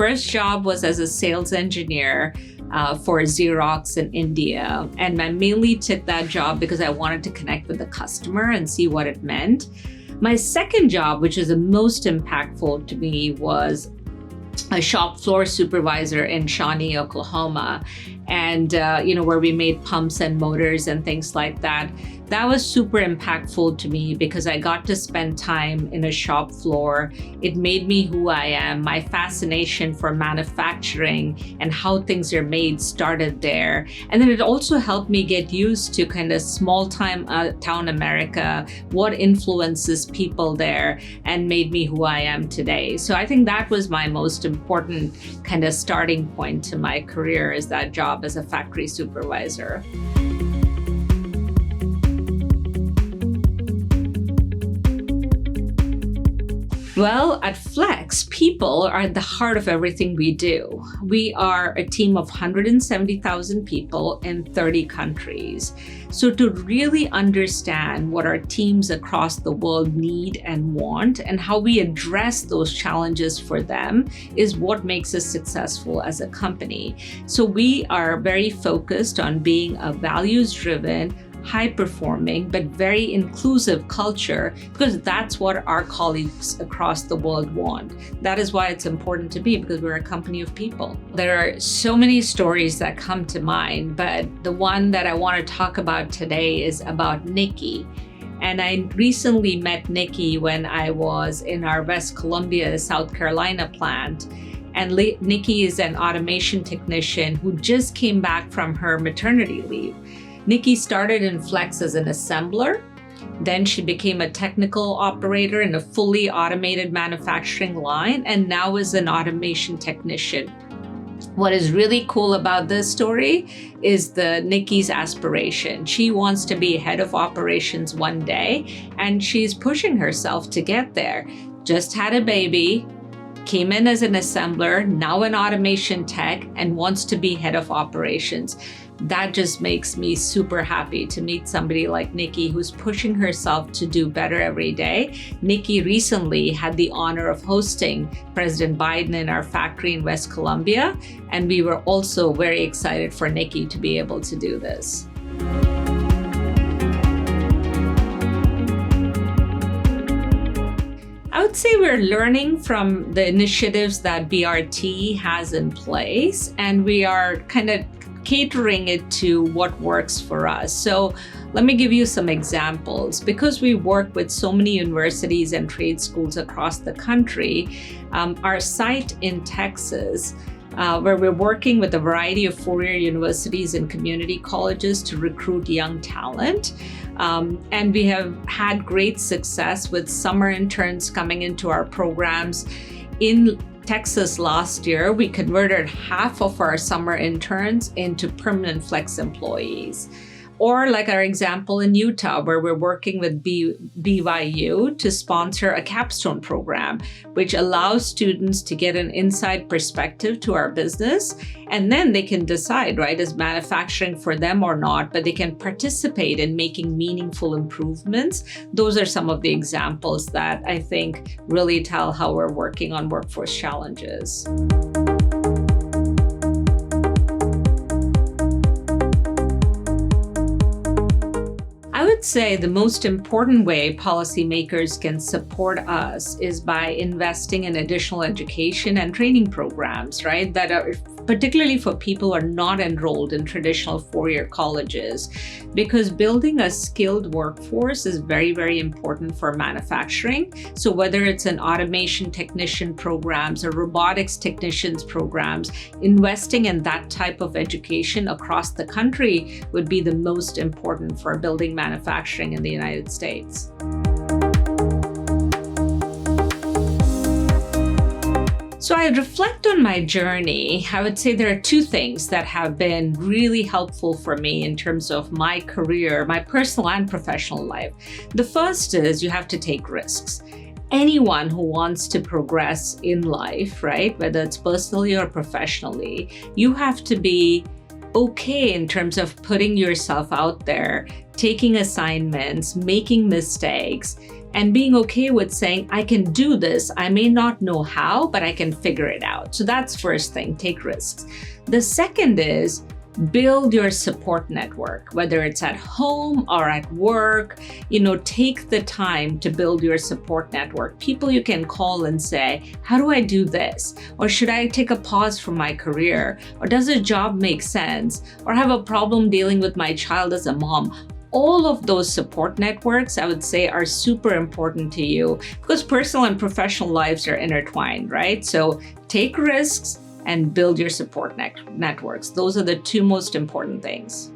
first job was as a sales engineer for Xerox in India. And I mainly took that job because I wanted to connect with the customer and see what it meant. My second job, which is the most impactful to me, was a shop floor supervisor in Shawnee, Oklahoma, and where we made pumps and motors and things like that. That was super impactful to me because I got to spend time in a shop floor. It made me who I am. My fascination for manufacturing and how things are made started there. And then it also helped me get used to kind of small town America, what influences people there, and made me who I am today. So I think that was my most important kind of starting point to my career, is that job as a factory supervisor. Well, at Flex, people are at the heart of everything we do. We are a team of 170,000 people in 30 countries. So to really understand what our teams across the world need and want and how we address those challenges for them is what makes us successful as a company. So we are very focused on being a values-driven, high-performing, but very inclusive culture, because that's what our colleagues across the world want. That is why it's important to be, because we're a company of people. There are so many stories that come to mind, but the one that I want to talk about today is about Nikki. And I recently met Nikki when I was in our West Columbia, South Carolina plant. And Nikki is an automation technician who just came back from her maternity leave. Nikki started in Flex as an assembler. Then she became a technical operator in a fully automated manufacturing line, and now is an automation technician. What is really cool about this story is Nikki's aspiration. She wants to be head of operations one day, and she's pushing herself to get there. Just had a baby, came in as an assembler, now an automation tech, and wants to be head of operations. That just makes me super happy to meet somebody like Nikki, who's pushing herself to do better every day. Nikki recently had the honor of hosting President Biden in our factory in West Columbia, and we were also very excited for Nikki to be able to do this. I would say we're learning from the initiatives that BRT has in place, and we are kind of catering it to what works for us. So let me give you some examples. Because we work with so many universities and trade schools across the country, our site in Texas, where we're working with a variety of four-year universities and community colleges to recruit young talent. And we have had great success with summer interns coming into our programs. In Texas last year, we converted half of our summer interns into permanent Flex employees. Or like our example in Utah, where we're working with BYU to sponsor a capstone program, which allows students to get an inside perspective to our business. And then they can decide, right, is manufacturing for them or not, but they can participate in making meaningful improvements. Those are some of the examples that I think really tell how we're working on workforce challenges. I would say the most important way policymakers can support us is by investing in additional education and training programs, right? That are particularly for people who are not enrolled in traditional four-year colleges, because building a skilled workforce is very, very important for manufacturing. So whether it's an automation technician programs or robotics technicians programs, investing in that type of education across the country would be the most important for building manufacturing in the United States. So I reflect on my journey. I would say there are two things that have been really helpful for me in terms of my career, my personal and professional life. The first is you have to take risks. Anyone who wants to progress in life, right, whether it's personally or professionally, you have to be okay in terms of putting yourself out there, taking assignments, making mistakes, and being okay with saying, I can do this. I may not know how, but I can figure it out. So that's first thing, take risks. The second is build your support network, whether it's at home or at work. Take the time to build your support network. People you can call and say, how do I do this? Or should I take a pause from my career? Or does a job make sense? Or have a problem dealing with my child as a mom? All of those support networks, I would say, are super important to you because personal and professional lives are intertwined, right? So take risks and build your support networks. Those are the two most important things.